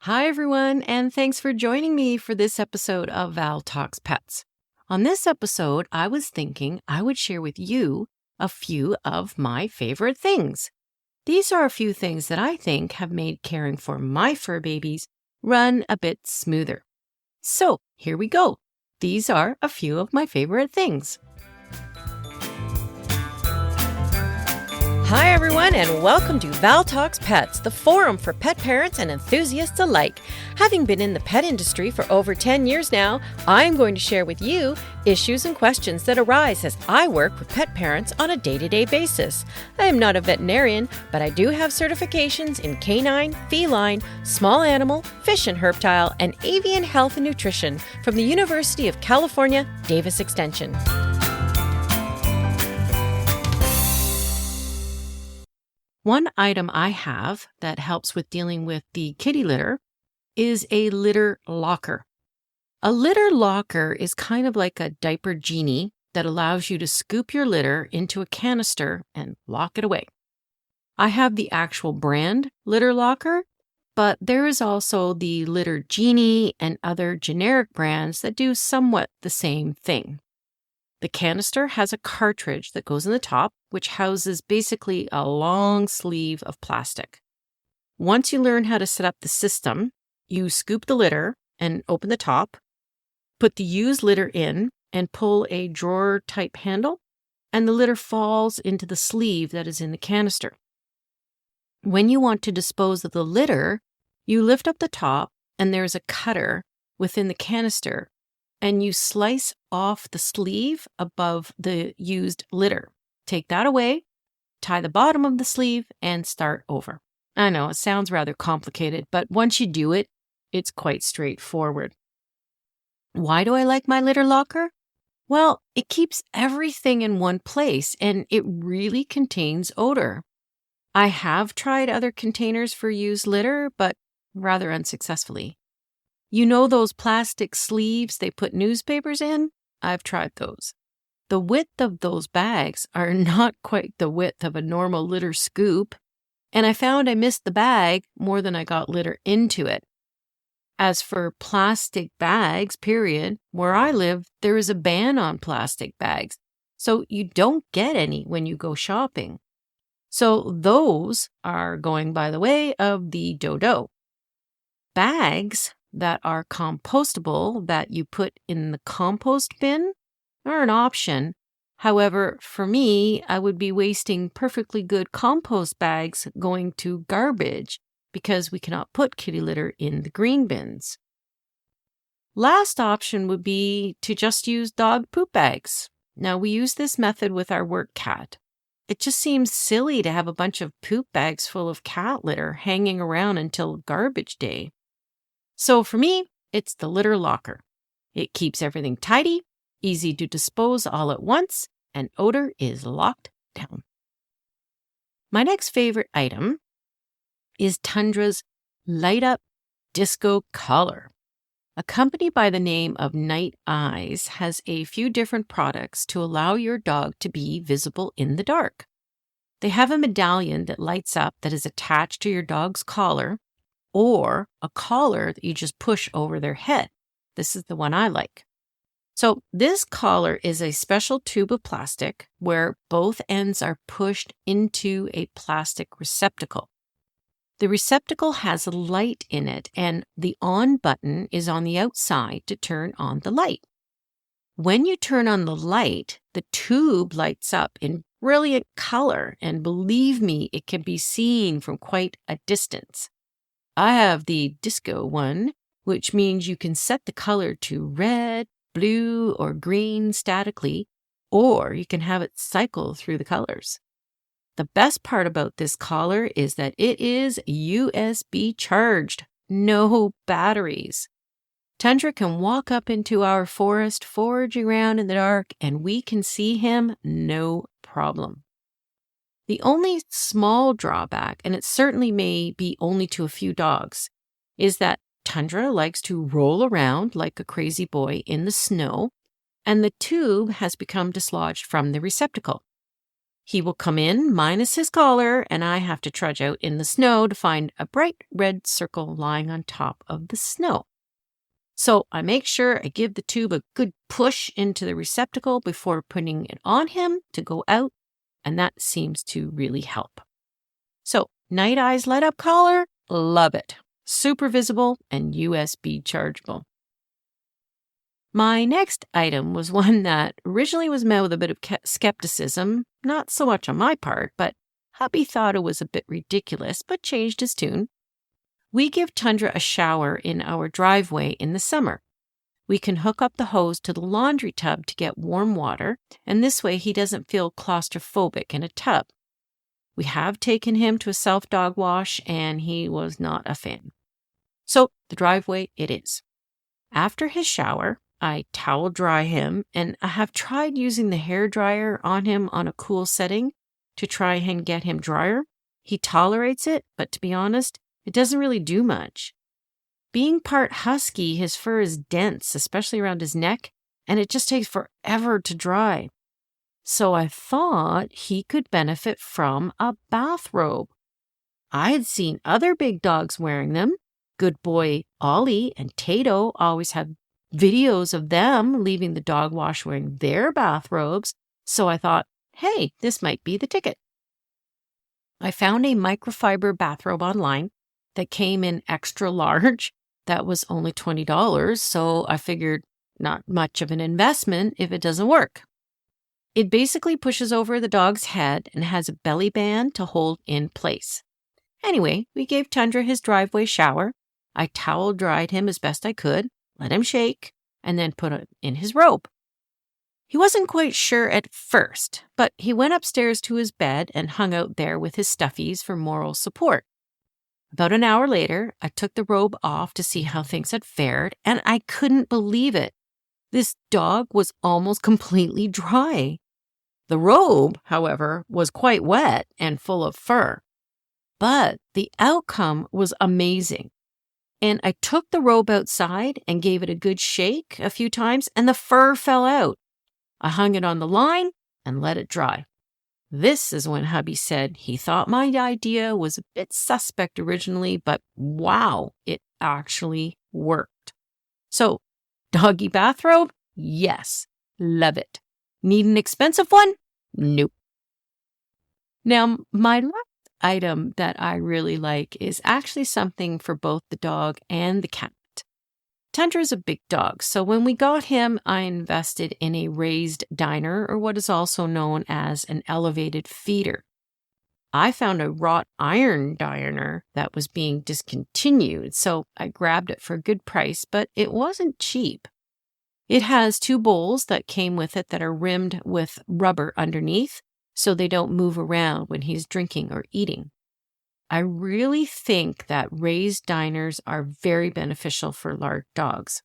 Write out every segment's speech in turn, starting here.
Hi, everyone, and thanks for joining me for this episode of Val Talks Pets. On this episode, I was thinking I would share with you a few of my favorite things. These are a few things that I think have made caring for my fur babies run a bit smoother. So here we go. These are a few of my favorite things. Hi, everyone, and welcome to Val Talks Pets, the forum for pet parents and enthusiasts alike. Having been in the pet industry for over 10 years now, I'm going to share with you issues and questions that arise as I work with pet parents on a day-to-day basis. I am not a veterinarian, but I do have certifications in canine, feline, small animal, fish and herptile, and avian health and nutrition from the University of California, Davis Extension. One item I have that helps with dealing with the kitty litter is a litter locker. A litter locker is kind of like a diaper genie that allows you to scoop your litter into a canister and lock it away. I have the actual brand litter locker, but there is also the litter genie and other generic brands that do somewhat the same thing. The canister has a cartridge that goes in the top, which houses basically a long sleeve of plastic. Once you learn how to set up the system, you scoop the litter and open the top, put the used litter in, and pull a drawer-type handle, and the litter falls into the sleeve that is in the canister. When you want to dispose of the litter, you lift up the top, and there's a cutter within the canister, and you slice off the sleeve above the used litter. Take that away, tie the bottom of the sleeve, and start over. I know it sounds rather complicated, but once you do it, it's quite straightforward. Why do I like my litter locker? Well, it keeps everything in one place, and it really contains odor. I have tried other containers for used litter, but rather unsuccessfully. You know those plastic sleeves they put newspapers in? I've tried those. The width of those bags are not quite the width of a normal litter scoop, and I found I missed the bag more than I got litter into it. As for plastic bags, period, where I live, there is a ban on plastic bags, so you don't get any when you go shopping. So those are going by the way of the dodo. Bags that are compostable that you put in the compost bin are an option. However, for me, I would be wasting perfectly good compost bags going to garbage because we cannot put kitty litter in the green bins. Last option would be to just use dog poop bags. Now, we use this method with our work cat. It just seems silly to have a bunch of poop bags full of cat litter hanging around until garbage day. So for me, it's the litter locker. It keeps everything tidy, easy to dispose all at once, and odor is locked down. My next favorite item is Tundra's Light Up Disco Collar. A company by the name of Night Eyes has a few different products to allow your dog to be visible in the dark. They have a medallion that lights up that is attached to your dog's collar, or a collar that you just push over their head. This is the one I like. So this collar is a special tube of plastic where both ends are pushed into a plastic receptacle. The receptacle has a light in it, and the on button is on the outside to turn on the light. When you turn on the light, the tube lights up in brilliant color, and believe me, it can be seen from quite a distance. I have the disco one, which means you can set the color to red, blue, or green statically, or you can have it cycle through the colors. The best part about this collar is that it is USB charged, no batteries. Tundra can walk up into our forest, foraging around in the dark, and we can see him no problem. The only small drawback, and it certainly may be only to a few dogs, is that Tundra likes to roll around like a crazy boy in the snow, and the tube has become dislodged from the receptacle. He will come in minus his collar, and I have to trudge out in the snow to find a bright red circle lying on top of the snow. So I make sure I give the tube a good push into the receptacle before putting it on him to go out, and that seems to really help. So Night Eyes light up collar, love it. Super visible and USB chargeable. My next item was one that originally was met with a bit of skepticism, not so much on my part, but hubby thought it was a bit ridiculous, but changed his tune. We give Tundra a shower in our driveway in the summer. We can hook up the hose to the laundry tub to get warm water, and this way he doesn't feel claustrophobic in a tub. We have taken him to a self-dog wash, and he was not a fan. So the driveway it is. After his shower, I towel dry him, and I have tried using the hair dryer on him on a cool setting to try and get him drier. He tolerates it, but to be honest, it doesn't really do much. Being part husky, his fur is dense, especially around his neck, and it just takes forever to dry. So I thought he could benefit from a bathrobe. I had seen other big dogs wearing them. Good boy Ollie and Tato always have videos of them leaving the dog wash wearing their bathrobes, so I thought, hey, this might be the ticket. I found a microfiber bathrobe online that came in extra large. That was only $20, so I figured not much of an investment if it doesn't work. It basically pushes over the dog's head and has a belly band to hold in place. Anyway, we gave Tundra his driveway shower. I towel dried him as best I could, let him shake, and then put it in his robe. He wasn't quite sure at first, but he went upstairs to his bed and hung out there with his stuffies for moral support. About an hour later, I took the robe off to see how things had fared, and I couldn't believe it. This dog was almost completely dry. The robe, however, was quite wet and full of fur. But the outcome was amazing. And I took the robe outside and gave it a good shake a few times, and the fur fell out. I hung it on the line and let it dry. This is when hubby said he thought my idea was a bit suspect originally, but wow, it actually worked. So, doggy bathrobe? Yes. Love it. Need an expensive one? Nope. Now, my last item that I really like is actually something for both the dog and the cat. Tundra is a big dog, so when we got him, I invested in a raised diner, or what is also known as an elevated feeder. I found a wrought iron diner that was being discontinued, so I grabbed it for a good price, but it wasn't cheap. It has 2 bowls that came with it that are rimmed with rubber underneath, so they don't move around when he's drinking or eating. I really think that raised diners are very beneficial for large dogs.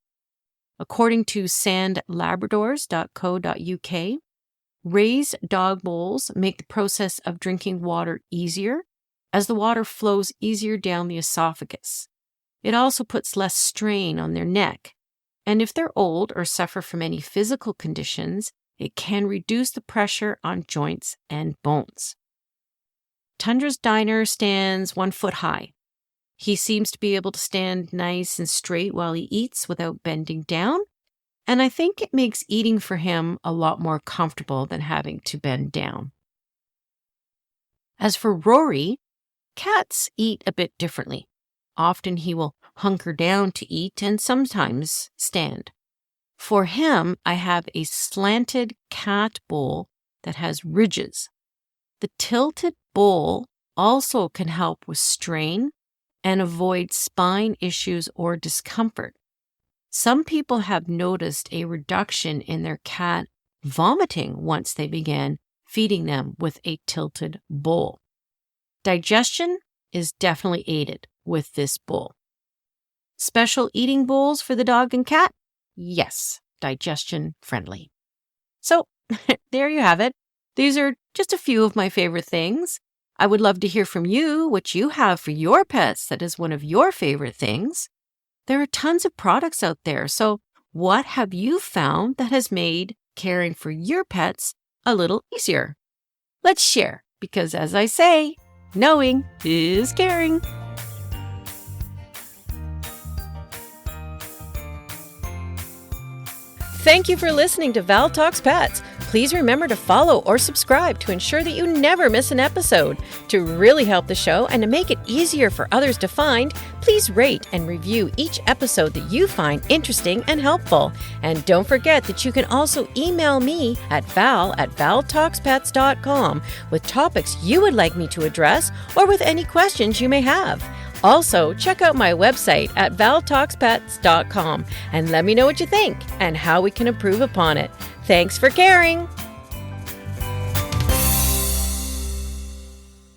According to sandlabradors.co.uk, raised dog bowls make the process of drinking water easier, as the water flows easier down the esophagus. It also puts less strain on their neck, and if they're old or suffer from any physical conditions, it can reduce the pressure on joints and bones. Tundra's diner stands 1 foot high. He seems to be able to stand nice and straight while he eats without bending down, and I think it makes eating for him a lot more comfortable than having to bend down. As for Rory, cats eat a bit differently. Often he will hunker down to eat and sometimes stand. For him, I have a slanted cat bowl that has ridges. The tilted bowl also can help with strain and avoid spine issues or discomfort. Some people have noticed a reduction in their cat vomiting once they began feeding them with a tilted bowl. Digestion is definitely aided with this bowl. Special eating bowls for the dog and cat? Yes, digestion friendly. So there you have it. These are just a few of my favorite things. I would love to hear from you what you have for your pets that is one of your favorite things. There are tons of products out there, so what have you found that has made caring for your pets a little easier? Let's share, because as I say, knowing is caring. Thank you for listening to Val Talks Pets. Please remember to follow or subscribe to ensure that you never miss an episode. To really help the show and to make it easier for others to find, please rate and review each episode that you find interesting and helpful. And don't forget that you can also email me at val@valtalkspets.com with topics you would like me to address or with any questions you may have. Also, check out my website at valtalkspets.com and let me know what you think and how we can improve upon it. Thanks for caring.